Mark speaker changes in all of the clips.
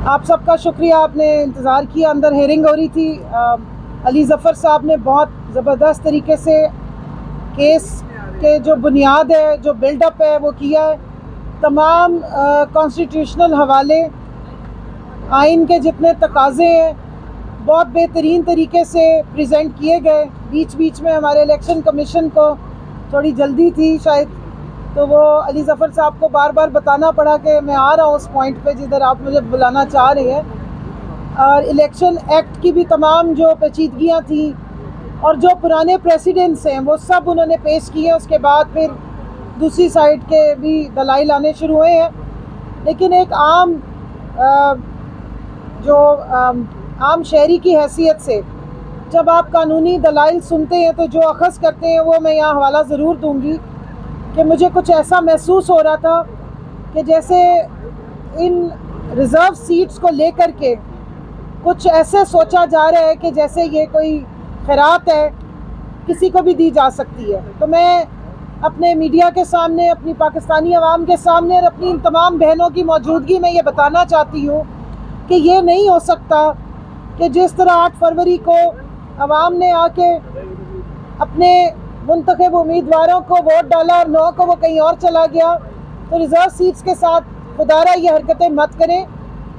Speaker 1: आप सबका शुक्रिया, आपने इंतज़ार किया। अंदर हेयरिंग हो रही थी। अली ज़फ़र साहब ने बहुत ज़बरदस्त तरीके से केस के जो बुनियाद है, जो बिल्डअप है, वो किया है। तमाम कॉन्स्टिट्यूशनल हवाले, आइन के जितने तकाज़े हैं, बहुत बेहतरीन तरीके से प्रेजेंट किए गए। बीच बीच में हमारे इलेक्शन कमीशन को थोड़ी जल्दी थी शायद, तो वो अली ज़फ़र साहब को बार बार बताना पड़ा कि मैं आ रहा हूँ उस पॉइंट पे जिधर आप मुझे बुलाना चाह रहे हैं। और इलेक्शन एक्ट की भी तमाम जो पेचीदगियाँ थी और जो पुराने प्रेसिडेंट्स हैं वो सब उन्होंने पेश किए। उसके बाद फिर दूसरी साइड के भी दलाइल आने शुरू हुए हैं। लेकिन एक आम शहरी की हैसियत से जब आप कानूनी दलाइल सुनते हैं तो जो अखज़ करते हैं वो मैं यहाँ हवाला ज़रूर दूँगी कि मुझे कुछ ऐसा महसूस हो रहा था कि जैसे इन रिज़र्व सीट्स को लेकर के कुछ ऐसे सोचा जा रहा है कि जैसे ये कोई खैरात है, किसी को भी दी जा सकती है। तो मैं अपने मीडिया के सामने, अपनी पाकिस्तानी अवाम के सामने और अपनी इन तमाम बहनों की मौजूदगी में ये बताना चाहती हूँ कि ये नहीं हो सकता कि जिस तरह 8 फरवरी को अवाम ने आके अपने मुंतखब उम्मीदवारों को वोट डाला और 9 को वो कहीं और चला गया, तो रिज़र्व सीट्स के साथ खुदारा ये हरकतें मत करें।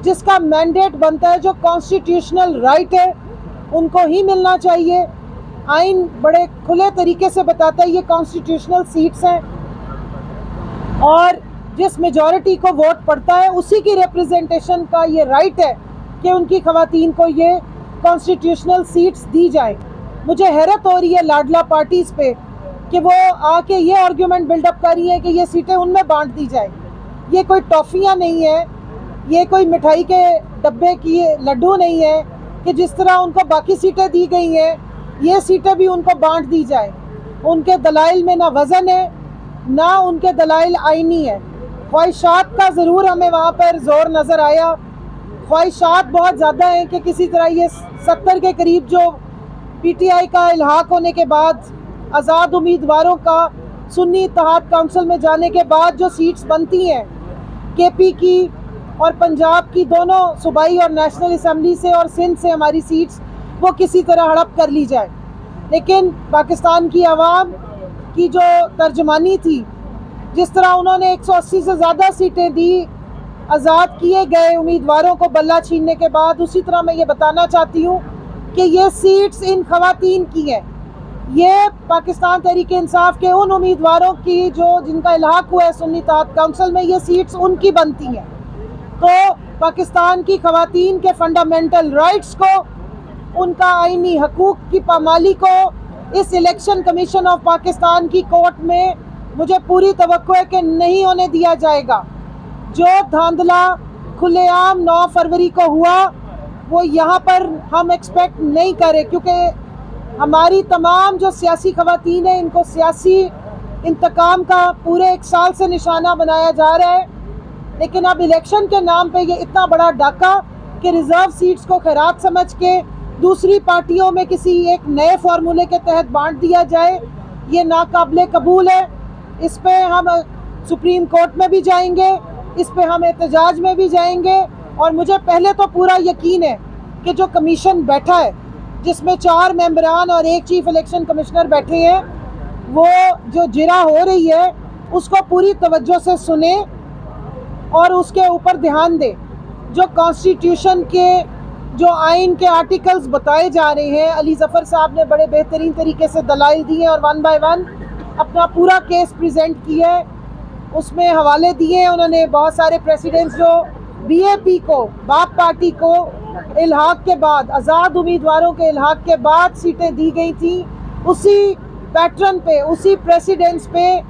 Speaker 1: जिसका मैंडेट बनता है, जो कॉन्स्टिट्यूशनल राइट है, उनको ही मिलना चाहिए। आइन बड़े खुले तरीके से बताता है ये कॉन्स्टिट्यूशनल सीट्स हैं और जिस मेजॉरिटी को वोट पड़ता है उसी की रिप्रेजेंटेशन का ये राइट है कि उनकी खवातीन को ये कॉन्स्टिट्यूशनल सीट्स दी जाए। मुझे हैरत हो रही है लाडला पार्टीज़ पे कि वो आके ये आर्ग्यूमेंट बिल्डअप कर रही है कि ये सीटें उनमें बांट दी जाए। ये कोई टॉफ़ियाँ नहीं है, ये कोई मिठाई के डब्बे की लड्डू नहीं है कि जिस तरह उनको बाकी सीटें दी गई हैं ये सीटें भी उनको बांट दी जाए। उनके दलाइल में ना वज़न है, ना उनके दलाइल आईनी है। ख्वाहिशात का ज़रूर हमें वहाँ पर ज़ोर नज़र आया। ख्वाहिशात बहुत ज़्यादा हैं कि किसी तरह ये 70 के करीब जो PTI का इल्हाक होने के बाद आज़ाद उम्मीदवारों का सुन्नी इत्तेहाद काउंसिल में जाने के बाद जो सीट्स बनती हैं KP की और पंजाब की, दोनों सूबाई और नेशनल असम्बली से और सिंध से हमारी सीट्स, वो किसी तरह हड़प कर ली जाए। लेकिन पाकिस्तान की आवाम की जो तर्जमानी थी, जिस तरह उन्होंने 180 से ज़्यादा सीटें दी आज़ाद किए गए उम्मीदवारों को बल्ला छीनने के बाद, उसी तरह मैं ये बताना चाहती हूँ कि ये सीट्स इन खवातीन की हैं। ये पाकिस्तान तहरीक-ए-इंसाफ के उन उम्मीदवारों की जो जिनका इल्हाक हुआ है सुन्नी इत्तेहाद काउंसिल में, ये सीट्स उनकी बनती हैं। तो पाकिस्तान की खवातीन के फंडामेंटल राइट्स को, उनका आईनी हकूक़ की पामाली को इस इलेक्शन कमीशन ऑफ पाकिस्तान की कोर्ट में मुझे पूरी तवक्को है कि नहीं होने दिया जाएगा। जो धांधला खुलेआम 9 फरवरी को हुआ वो यहाँ पर हम एक्सपेक्ट नहीं करें, क्योंकि हमारी तमाम जो सियासी खवातीन हैं इनको सियासी इंतकाम का पूरे 1 साल से निशाना बनाया जा रहा है। लेकिन अब इलेक्शन के नाम पे ये इतना बड़ा डाका कि रिज़र्व सीट्स को खैरात समझ के दूसरी पार्टियों में किसी एक नए फार्मूले के तहत बांट दिया जाए, ये नाकाबिले कबूल है। इस पे हम सुप्रीम कोर्ट में भी जाएंगे, इस पे हम एहतजाज में भी जाएंगे। और मुझे पहले तो पूरा यकीन है कि जो कमीशन बैठा है, जिसमें 4 मेंबरान और 1 चीफ इलेक्शन कमिश्नर बैठे हैं, वो जो जिरा हो रही है उसको पूरी तवज्जो से सुने और उसके ऊपर ध्यान दे। जो कॉन्स्टिट्यूशन के जो आइन के आर्टिकल्स बताए जा रहे हैं, अली ज़फ़र साहब ने बड़े बेहतरीन तरीके से दलाइल दिए और 1 बाय 1 अपना पूरा केस प्रेजेंट किया है, उसमें हवाले दिए हैं। उन्होंने बहुत सारे प्रेसिडेंट्स जो BAP को, बाप पार्टी को इल्हाक के बाद, आज़ाद उम्मीदवारों के इल्हाक के बाद सीटें दी गई थी, उसी पैटर्न पे, उसी प्रेसिडेंट्स पे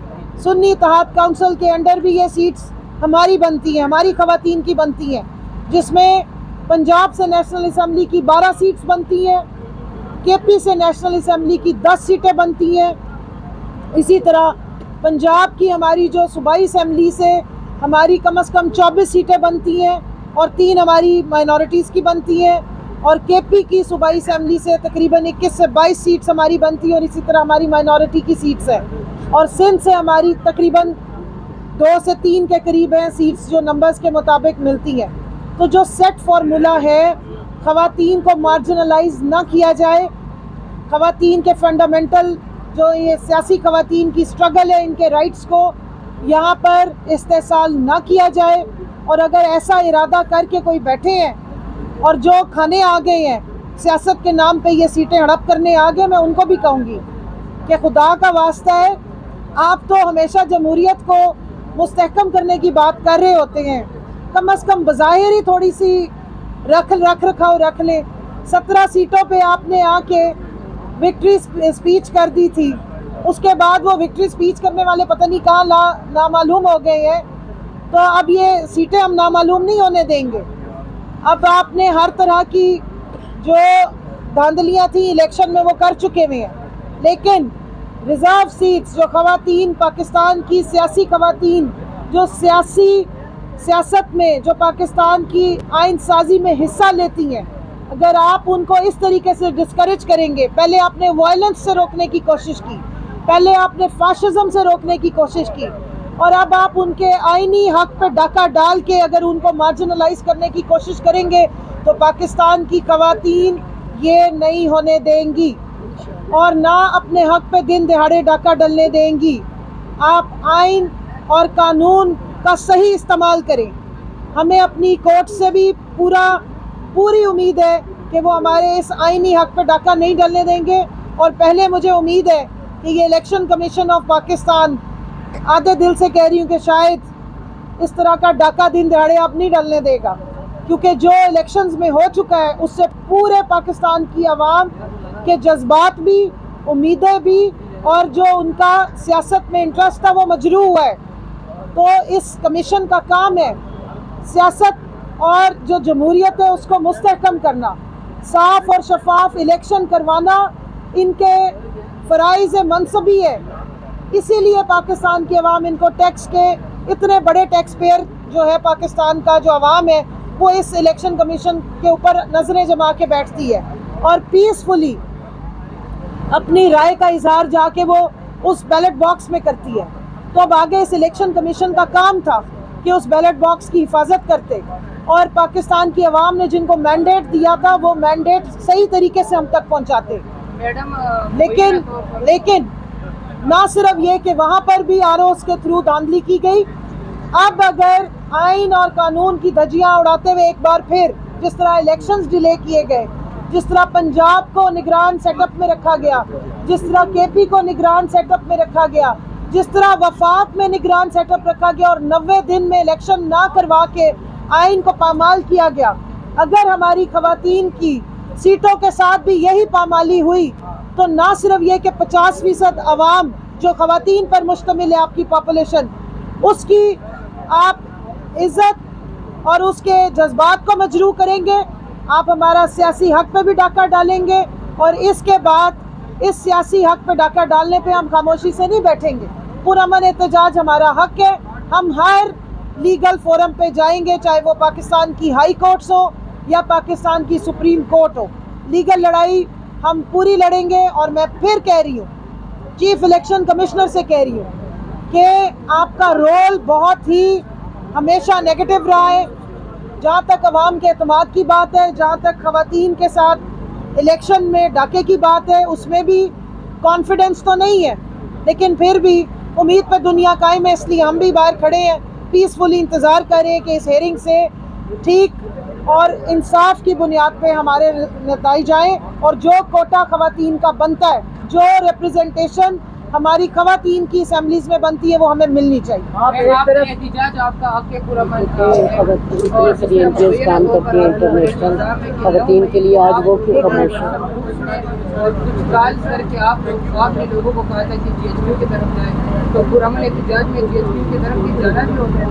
Speaker 1: सुन्नी इत्तेहाद काउंसिल के अंडर भी ये सीट्स हमारी बनती हैं, हमारी खवातीन की बनती हैं, जिसमें पंजाब से नेशनल असम्बली की 12 सीट्स बनती हैं, KP से नेशनल असम्बली की 10 सीटें बनती हैं। इसी तरह पंजाब की हमारी जो सूबाई असम्बली से हमारी कम से कम 24 सीटें बनती हैं और 3 हमारी माइनॉरिटीज़ की बनती हैं, और KP की सूबाई असम्बली से तकरीबन 21 से 22 सीट्स हमारी बनती हैं और इसी तरह हमारी माइनॉरिटी की सीट्स हैं। और सिंध से हमारी तकरीबन 2 से 3 के करीब हैं सीट्स जो नंबर्स के मुताबिक मिलती हैं। तो जो सेट फार्मूला है, ख़वातीन को मार्जिनलाइज ना किया जाए, ख़वातीन के फंडामेंटल जो ये सियासी ख़वातीन की स्ट्रगल है, इनके राइट्स को यहाँ पर इस्तेसाल ना किया जाए। और अगर ऐसा इरादा करके कोई बैठे हैं और जो खाने आ गए हैं सियासत के नाम पे, ये सीटें हड़प करने आ गए, मैं उनको भी कहूँगी कि खुदा का वास्ता है, आप तो हमेशा जमहूरियत को मुस्तहकम करने की बात कर रहे होते हैं, कम से कम बज़ाहिर ही थोड़ी सी रख रखाव रख लें। 17 सीटों पे आपने आके विक्ट्री स्पीच कर दी थी, उसके बाद वो विक्ट्री स्पीच करने वाले पता नहीं कहाँ नामालूम हो गए हैं। तो अब ये सीटें हम नामालूम नहीं होने देंगे। अब आपने हर तरह की जो धांधलियाँ थी इलेक्शन में वो कर चुके हुए हैं, लेकिन रिज़र्व सीट्स जो ख़वातीन, पाकिस्तान की सियासी ख़वातीन जो सियासत में, जो पाकिस्तान की आइन साजी में हिस्सा लेती हैं, अगर आप उनको इस तरीके से डिस्करेज करेंगे, पहले आपने वायलेंस से रोकने की कोशिश की, पहले आपने फाशिज्म से रोकने की कोशिश की, और अब आप उनके आईनी हक पे डाका डाल के अगर उनको मार्जिनलाइज करने की कोशिश करेंगे तो पाकिस्तान की ख़वातीन ये नहीं होने देंगी और ना अपने हक पे दिन दिहाड़े डाका डलने देंगी। आप आइन और कानून का सही इस्तेमाल करें। हमें अपनी कोर्ट से भी पूरी उम्मीद है कि वो हमारे इस आइनी हक पे डाका नहीं डलने देंगे। और पहले मुझे उम्मीद है कि ये इलेक्शन कमीशन ऑफ पाकिस्तान, आधे दिल से कह रही हूँ कि शायद इस तरह का डाका दिन दिहाड़े अब नहीं डलने देगा, क्योंकि जो इलेक्शंस में हो चुका है उससे पूरे पाकिस्तान की आवाम के जज्बात भी, उम्मीदें भी और जो उनका सियासत में इंटरेस्ट था वो मजरू हुआ है। तो इस कमीशन का काम है सियासत और जो जमहूरियत है उसको मुस्तहकम करना, साफ और शफाफ इलेक्शन करवाना इनके फ़राइज़ मनसबी है। इसीलिए पाकिस्तान की आवाम इनको टैक्स के, इतने बड़े टैक्स पेयर जो है पाकिस्तान का जो आवाम है, वो इस इलेक्शन कमीशन के ऊपर नज़रें जमा के बैठती है और पीसफुली अपनी राय का इजहार जाके वो उस बैलेट बॉक्स में करती है। तो अब आगे इस इलेक्शन कमीशन का काम था कि उस बैलेट बॉक्स की हिफाजत करते और पाकिस्तान की आवाम ने जिनको मैंडेट दिया था वो मैंडेट सही तरीके से हम तक पहुंचाते। लेकिन ना सिर्फ ये कि वहाँ पर भी आरओज़ के थ्रू धांधली की गई, अब अगर आइन और कानून की धज्जियाँ उड़ाते हुए एक बार फिर जिस तरह इलेक्शंस डिले किए गए, जिस तरह पंजाब को निगरान सेटअप में रखा गया, जिस तरह केपी को निगरान सेटअप में रखा गया, जिस तरह वफाक में निगरान सेटअप रखा गया और 90 दिन में इलेक्शन ना करवा के आइन को पामाल किया गया, अगर हमारी ख़वातीन की सीटों के साथ भी यही पामाली हुई तो ना सिर्फ ये कि 50% अवाम जो ख़वातीन पर मुश्तमिल है आपकी पॉपुलेशन, उसकी आप इज़्ज़त और उसके जज्बात को मजरू करेंगे, आप हमारा सियासी हक पे भी डाका डालेंगे और इसके बाद इस सियासी हक पे डाका डालने पे हम खामोशी से नहीं बैठेंगे। पुरअमन एहतजाज हमारा हक है, हम हर लीगल फोरम पे जाएंगे, चाहे वो पाकिस्तान की हाई कोर्ट्स हो या पाकिस्तान की सुप्रीम कोर्ट हो। लीगल लड़ाई हम पूरी लड़ेंगे और मैं फिर कह रही हूँ, चीफ इलेक्शन कमिश्नर से कह रही हूँ कि आपका रोल बहुत ही हमेशा नेगेटिव रहा है। जहाँ तक अवाम के एतमाद की बात है, जहाँ तक ख़वातीन के साथ इलेक्शन में डाके की बात है, उसमें भी कॉन्फिडेंस तो नहीं है, लेकिन फिर भी उम्मीद पर दुनिया कायम है, इसलिए हम भी बाहर खड़े हैं, पीसफुली इंतज़ार कर रहे हैं कि इस हेयरिंग से ठीक और इंसाफ की बुनियाद पे हमारे नतीजे आएँ और जो कोटा ख़वातीन का बनता है, जो रिप्रेजेंटेशन हमारी ख़वातीन की असेंबलीज में बनती है, वो हमें मिलनी चाहिए।
Speaker 2: आप एक तरफ एहतिजाज आपका हक है पूरा काम करती है इंटरनेशनल ख़वातीन के लिए, आज वो क्यों खामोश है? और कुछ काल करके आपने लोगों को कहा था कि GHQ की तरफ जाए, तो पूरा एहतिजाज में GHQ की तरफ भी जाना भी होता है।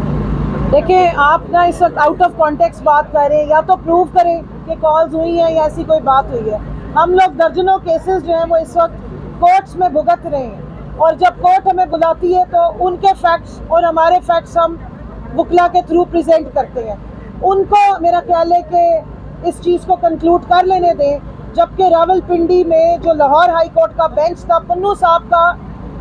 Speaker 1: देखिए, आप ना इस वक्त आउट ऑफ कॉन्टेक्स्ट बात कर रहे हैं, या तो प्रूव करें कि कॉल्स हुई हैं या ऐसी कोई बात हुई है। हम लोग दर्जनों केसेस जो हैं वो इस वक्त कोर्ट्स में भुगत रहे हैं और जब कोर्ट हमें बुलाती है तो उनके फैक्ट्स और हमारे फैक्ट्स हम वकला के थ्रू प्रेजेंट करते हैं। उनको मेरा ख्याल है कि इस चीज़ को कंक्लूड कर लेने दें, जबकि रावलपिंडी में जो लाहौर हाई कोर्ट का बेंच था, पन्नू साहब का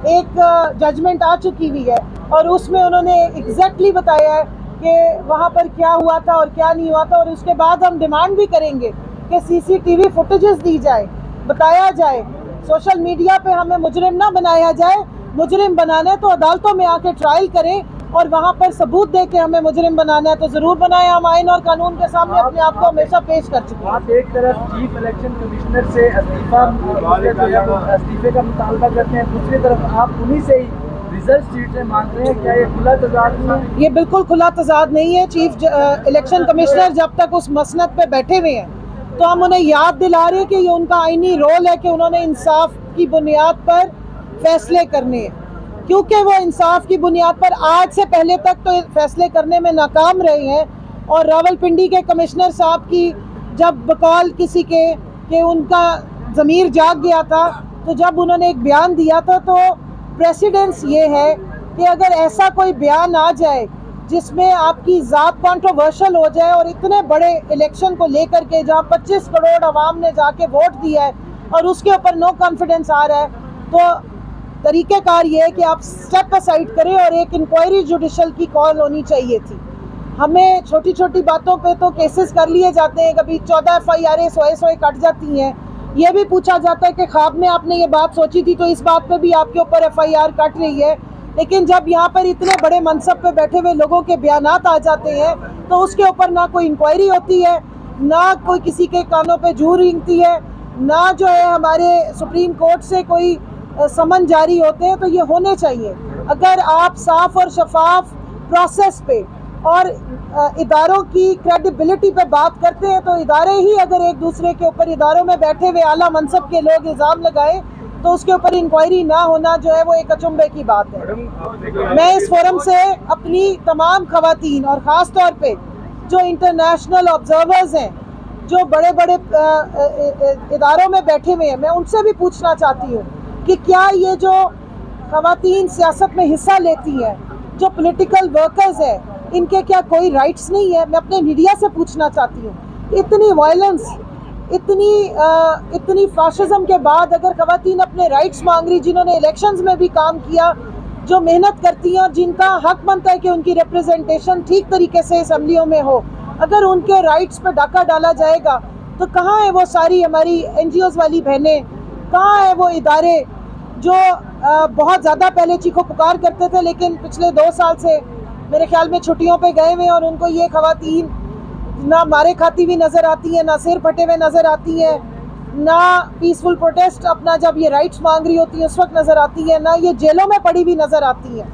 Speaker 1: एक जजमेंट आ चुकी हुई है और उसमें उन्होंने एग्जैक्टली बताया है कि वहाँ पर क्या हुआ था और क्या नहीं हुआ था, और उसके बाद हम डिमांड भी करेंगे कि सीसीटीवी फुटेजेस दी जाए, बताया जाए। सोशल मीडिया पे हमें मुजरिम ना बनाया जाए। मुजरिम बनाना है तो अदालतों में आके ट्रायल करें, और वहाँ पर सबूत दे के हमें मुजरिम बनाना है तो ज़रूर बनाएं। हम आइन और कानून के सामने अपने आप को हमेशा पेश कर चुके हैं।
Speaker 3: आप एक तरफ चीफ इलेक्शन कमिश्नर से इस्तीफे का मुतालबा करते हैं, दूसरी तरफ आप उन्हीं से ही रिजल्ट शीट से मांग रहे हैं। क्या ये खुला तजाद नहीं है?
Speaker 1: ये बिल्कुल खुला तजाद नहीं है। चीफ इलेक्शन कमिश्नर जब तक उस मसनद पे बैठे हुए हैं तो हम उन्हें याद दिला रहे हैं कि ये उनका आईनी रोल है कि उन्होंने इंसाफ की बुनियाद पर फैसले करने हैं, क्योंकि वो इंसाफ की बुनियाद पर आज से पहले तक तो फैसले करने में नाकाम रहे हैं। और रावलपिंडी के कमिश्नर साहब की जब बकौल किसी के कि उनका ज़मीर जाग गया था, तो जब उन्होंने एक बयान दिया था तो प्रेसिडेंस ये है कि अगर ऐसा कोई बयान आ जाए जिसमें आपकी ज़ात कंट्रोवर्शियल हो जाए, और इतने बड़े इलेक्शन को लेकर के जहाँ 25 करोड़ आवाम ने जाके वोट दिया है और उसके ऊपर नो कॉन्फिडेंस आ रहा है, तो तरीक़ेकार ये है कि आप स्टेप असाइड करें और एक इंक्वायरी जुडिशल की कॉल होनी चाहिए थी। हमें छोटी छोटी बातों पे तो केसेस कर लिए जाते हैं, कभी 14 FIR सोए कट जाती हैं। ये भी पूछा जाता है कि ख्वाब में आपने ये बात सोची थी तो इस बात पे भी आपके ऊपर FIR कट रही है। लेकिन जब यहाँ पर इतने बड़े मनसब पे बैठे हुए लोगों के बयानात आ जाते हैं तो उसके ऊपर ना कोई इंक्वायरी होती है, ना कोई किसी के कानों पे जू रेंगती है, ना जो है हमारे सुप्रीम कोर्ट से कोई समन जारी होते हैं। तो ये होने चाहिए। अगर आप साफ और शफाफ प्रोसेस पे और इदारों की क्रेडिबिलिटी पे बात करते हैं तो इदारे ही अगर एक दूसरे के ऊपर, इदारों में बैठे हुए आला मनसब के लोग इल्ज़ाम लगाएं तो उसके ऊपर इंक्वायरी ना होना जो है वो एक अचंभे की बात है। मैं इस फोरम से अपनी तमाम खवातीन और ख़ास तौर पे जो इंटरनेशनल ऑब्जर्वर्स हैं, जो बड़े बड़े इदारों में बैठे हुए हैं, मैं उनसे भी पूछना चाहती हूँ कि क्या ये जो खवातीन सियासत में हिस्सा लेती हैं, जो पॉलिटिकल वर्कर्स हैं, इनके क्या कोई राइट्स नहीं है? मैं अपने मीडिया से पूछना चाहती हूँ। इतनी वायलेंस, इतनी फाशिज्म के बाद अगर खवातीन अपने राइट्स मांग रही, जिन्होंने इलेक्शंस में भी काम किया, जो मेहनत करती हैं और जिनका हक बनता है कि उनकी रिप्रेजेंटेशन ठीक तरीके से असेंबलियों में हो, अगर उनके राइट्स पे डाका डाला जाएगा तो कहाँ है वो सारी हमारी NGOs वाली बहनें, कहाँ है वो इदारे जो बहुत ज़्यादा पहले चीखो पुकार करते थे लेकिन पिछले 2 साल से मेरे ख्याल में छुट्टियों पे गए हुए, और उनको ये खवातीन ना मारे खाती हुई नज़र आती हैं, ना सिर फटे हुए नज़र आती हैं, ना पीसफुल प्रोटेस्ट अपना जब ये राइट्स मांग रही होती है उस वक्त नज़र आती है, ना ये जेलों में पड़ी हुई नज़र आती हैं।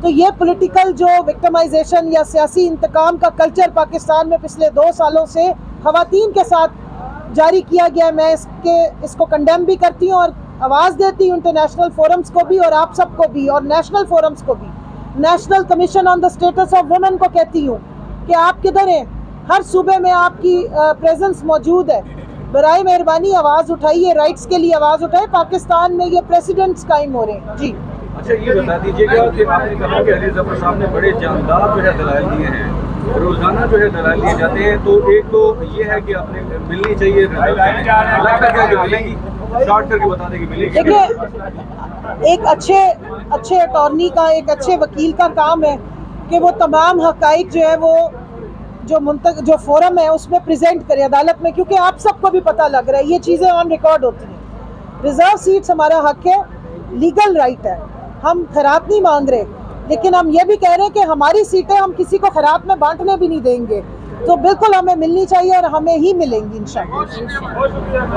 Speaker 1: तो ये पॉलिटिकल जो विक्टिमाइजेशन या सियासी इंतकाम का कल्चर पाकिस्तान में पिछले 2 सालों से खवातीन के साथ जारी किया गया है, मैं इसको कंडेम भी करती हूँ और आवाज़ देती हूँ इंटरनेशनल फोरम्स को भी और आप सबको भी और नेशनल फोरम्स को भी। National commission on the status of women को कहती हूँ कि आप किधर हैं? हर सूबे में आपकी प्रेजेंस मौजूद है। बराए मेहरबानी आवाज़ उठाइए, राइट्स के लिए आवाज़ उठाए। पाकिस्तान में ये प्रेसिडेंट्स कायम हो रहे हैं। जी
Speaker 4: अच्छा, ये बता दीजिएगा कि आपने कहा कि अली ज़फ़र साहब ने बड़े जानदार जो है दलाल दिए हैं, रोज़ाना जो है दलाल दिए जाते हैं, तो एक तो ये है कि आपने मिलनी चाहिए, मिलेगी, शॉर्ट करके बता दें कि मिलेगी।
Speaker 1: देखिए, एक अच्छे अटॉर्नी का, एक अच्छे वकील का काम है कि वो तमाम हक़ाइक़ जो है वो जो फोरम है उसमें प्रेजेंट करे अदालत में, क्योंकि आप सबको भी पता लग रहा है ये चीज़ें ऑन रिकॉर्ड होती हैं। रिजर्व सीट्स हमारा हक है, लीगल राइट है, हम खैरात नहीं मांग रहे, लेकिन हम ये भी कह रहे हैं कि हमारी सीटें हम किसी को खैरात में बांटने भी नहीं देंगे। तो बिल्कुल हमें मिलनी चाहिए और हमें ही मिलेंगी इंशाअल्लाह।